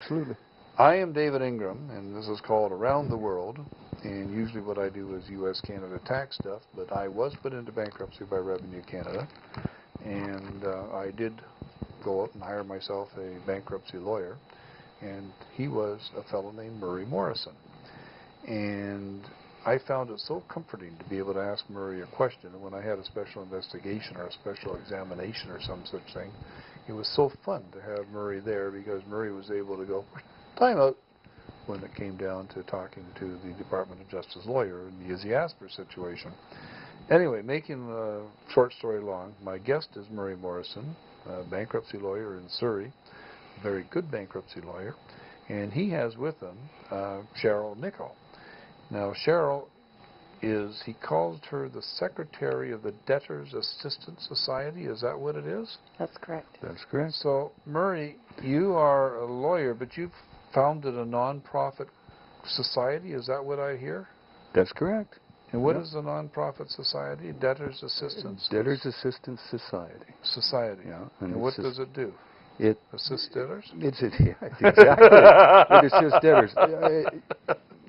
Absolutely. I am David Ingram, and this is called Around the World. And usually what I do is U.S. Canada tax stuff, but I was put into bankruptcy by Revenue Canada, and I did go out and hire myself a bankruptcy lawyer, and he was a fellow named Murray Morrison. And I found it so comforting to be able to ask Murray a question. And when I had a special investigation or a special examination or some such thing, it was so fun to have Murray there, because Murray was able to go, time out, when it came down to talking to the Department of Justice lawyer in the Izzy Asper situation. Anyway, making the short story long, my guest is Murray Morrison, a bankruptcy lawyer in Surrey, a very good bankruptcy lawyer, and he has with him Cheryl Nichol. Now, Cheryl is, he calls her the Secretary of the Debtors Asitance Society. Is that what it is? That's correct. That's correct. So, Murray, you are a lawyer, but you've founded a non-profit society. Is that what I hear? That's correct. And what is the non-profit society? Debtors Asitance? Debtors Asitance Society. Society. Yeah. And what does it do? It assists debtors? Yeah, exactly. It assists debtors.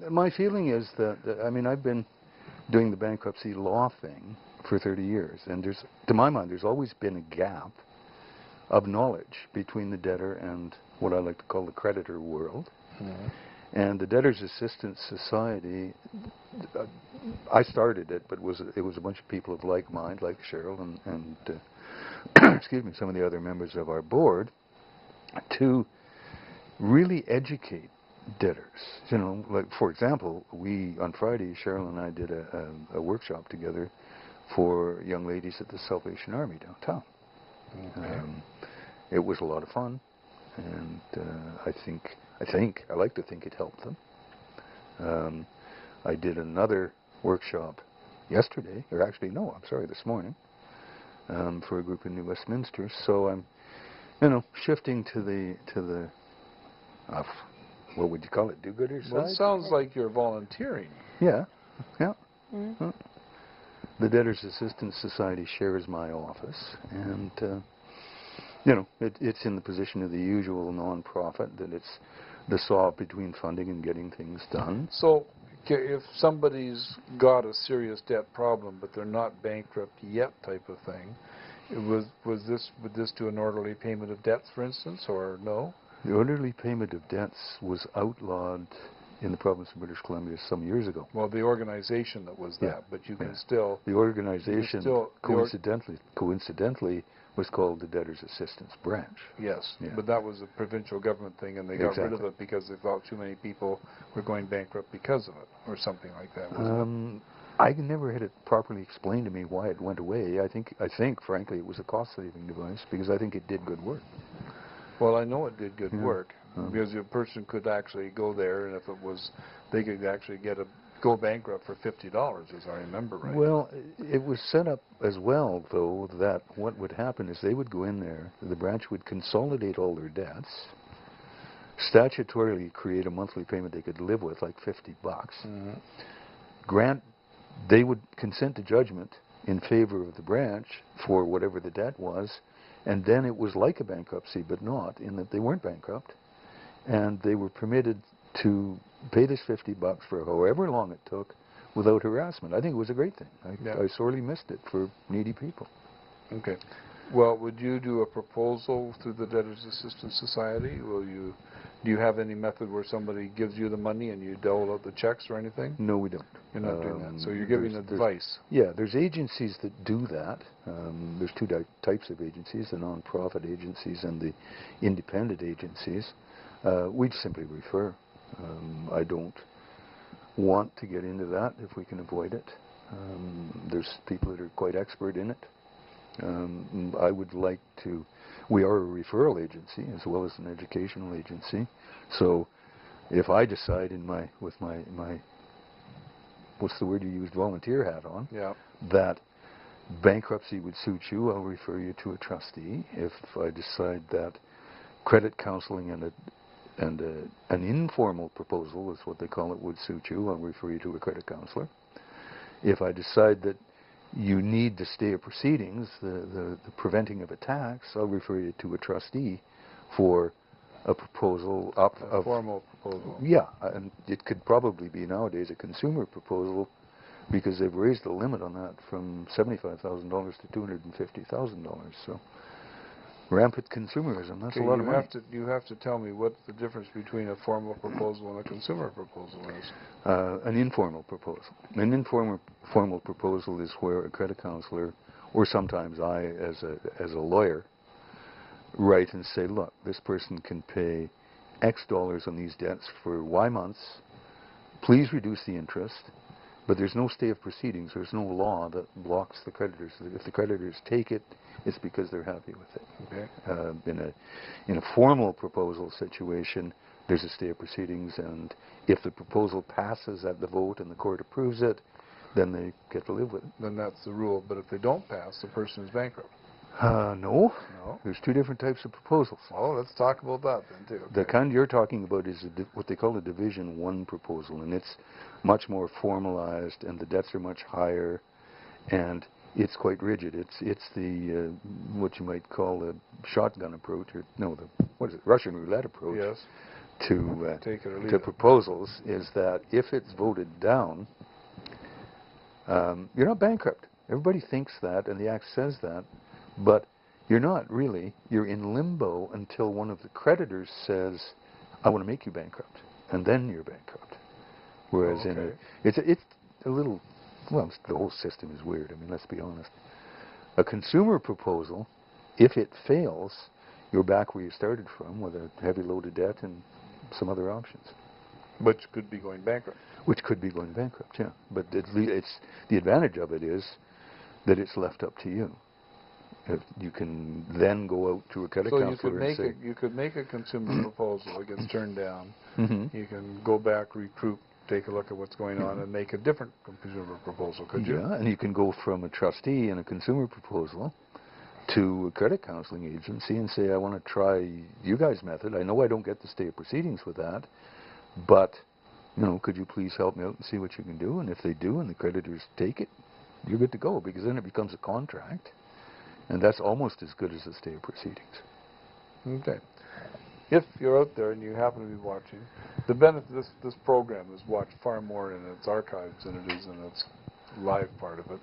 My feeling is that, I mean, I've been doing the bankruptcy law thing for 30 years, and there's, to my mind, there's always been a gap of knowledge between the debtor and what I like to call the creditor world. Mm-hmm. And the Debtors Asitance Society, I started it, but it was a bunch of people of like mind, like Cheryl and excuse me, some of the other members of our board, to really educate debtors. You know, like, for example, on Friday, Cheryl and I did a workshop together for young ladies at the Salvation Army downtown. Okay. It was a lot of fun, and I like to think it helped them. I did another workshop yesterday, or actually, no, I'm sorry, this morning, for a group in New Westminster. So I'm, shifting to the what would you call it, do-gooder side? Well, it sounds like you're volunteering. Yeah, yeah. Mm-hmm. The Debtors Asitance Society shares my office, and it's in the position of the usual non-profit, that it's the saw between funding and getting things done. So, if somebody's got a serious debt problem, but they're not bankrupt yet, type of thing, would this do an orderly payment of debts, for instance, or no? The orderly payment of debts was outlawed in the province of British Columbia some years ago. Well, the organization that was that, Yeah. but you can still... The organization, coincidentally, was called the Debtors Asitance Branch. Yes, Yeah. but that was a provincial government thing, and they got rid of it because they thought too many people were going bankrupt because of it, or something like that, wasn't it? I never had it properly explained to me why it went away. I think, frankly, it was a cost-saving device, because I think it did good work. Well, I know it did good Yeah. work, because a person could actually go there, and if it was, they could actually go bankrupt for $50, as I remember right. Well, it was set up as well, though, that what would happen is they would go in there, the branch would consolidate all their debts, statutorily create a monthly payment they could live with, like $50. Mm-hmm. They would consent to judgment in favor of the branch for whatever the debt was, and then it was like a bankruptcy, but not, in that they weren't bankrupt, and they were permitted to pay this $50 for however long it took without harassment. I think it was a great thing. I sorely missed it for needy people. Okay. Well, would you do a proposal through the Debtors Asitance Society? Do you have any method where somebody gives you the money and you dole out the checks or anything? No, we don't. You're not doing that. So you're giving advice. Yeah, there's agencies that do that. There's two types of agencies, the non-profit agencies and the independent agencies. We simply refer. I don't want to get into that if we can avoid it. There's people that are quite expert in it. I would like to... We are a referral agency as well as an educational agency. So if I decide with my what's the word you used, volunteer hat on, that bankruptcy would suit you, I'll refer you to a trustee. If I decide that credit counseling and an informal proposal, is what they call it, would suit you, I'll refer you to a credit counselor. If I decide that you need to stay of proceedings, the preventing of a tax, I'll refer you to a trustee for a proposal up A formal proposal. Yeah, and it could probably be nowadays a consumer proposal because they've raised the limit on that from $75,000 to $250,000. So rampant consumerism, that's a lot of money. You have to tell me what the difference between a formal proposal and a consumer proposal is. An informal proposal. An informal proposal is where a credit counselor, or sometimes I as a lawyer, write and say, look, this person can pay X dollars on these debts for Y months. Please reduce the interest. But there's no stay of proceedings. There's no law that blocks the creditors. If the creditors take it, it's because they're happy with it. Okay. In a formal proposal situation, there's a stay of proceedings, and if the proposal passes at the vote and the court approves it, then they get to live with it. Then that's the rule. But if they don't pass, the person is bankrupt. No. There's two different types of proposals. Oh, let's talk about that then, too. Okay. The kind you're talking about is what they call a Division 1 proposal, and it's much more formalized, and the debts are much higher, and it's quite rigid. It's the, what you might call a shotgun approach, or no, what is it, Russian roulette approach. Yes. To proposals, is that if it's voted down, you're not bankrupt. Everybody thinks that, and the Act says that. But you're not really. You're in limbo until one of the creditors says, I want to make you bankrupt. And then you're bankrupt. Whereas it's a little, well, the whole system is weird. I mean, let's be honest. A consumer proposal, if it fails, you're back where you started from with a heavy load of debt and some other options. Which could be going bankrupt. Which could be going bankrupt, yeah. But it's the advantage of it is that it's left up to you. You can then go out to a credit counselor and say... you could make a consumer proposal. It gets turned down. You can go back, recruit, take a look at what's going on, and make a different consumer proposal, could you? Yeah, and you can go from a trustee in a consumer proposal to a credit counseling agency and say, I want to try you guys' method. I know I don't get the stay of proceedings with that, but, you know, could you please help me out and see what you can do? And if they do and the creditors take it, you're good to go, because then it becomes a contract. And that's almost as good as a stay of proceedings. Okay. If you're out there and you happen to be watching, the benefit this program is watched far more in its archives than it is in its live part of it.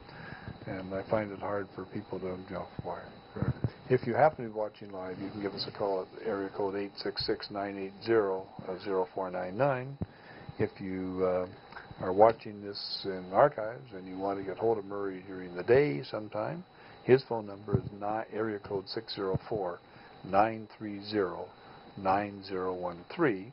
And I find it hard for people to, why. If you happen to be watching live, you can give us a call at area code 866-980-0499. If you are watching this in archives and you want to get hold of Murray during the day sometime, his phone number is area code 604-930-9013.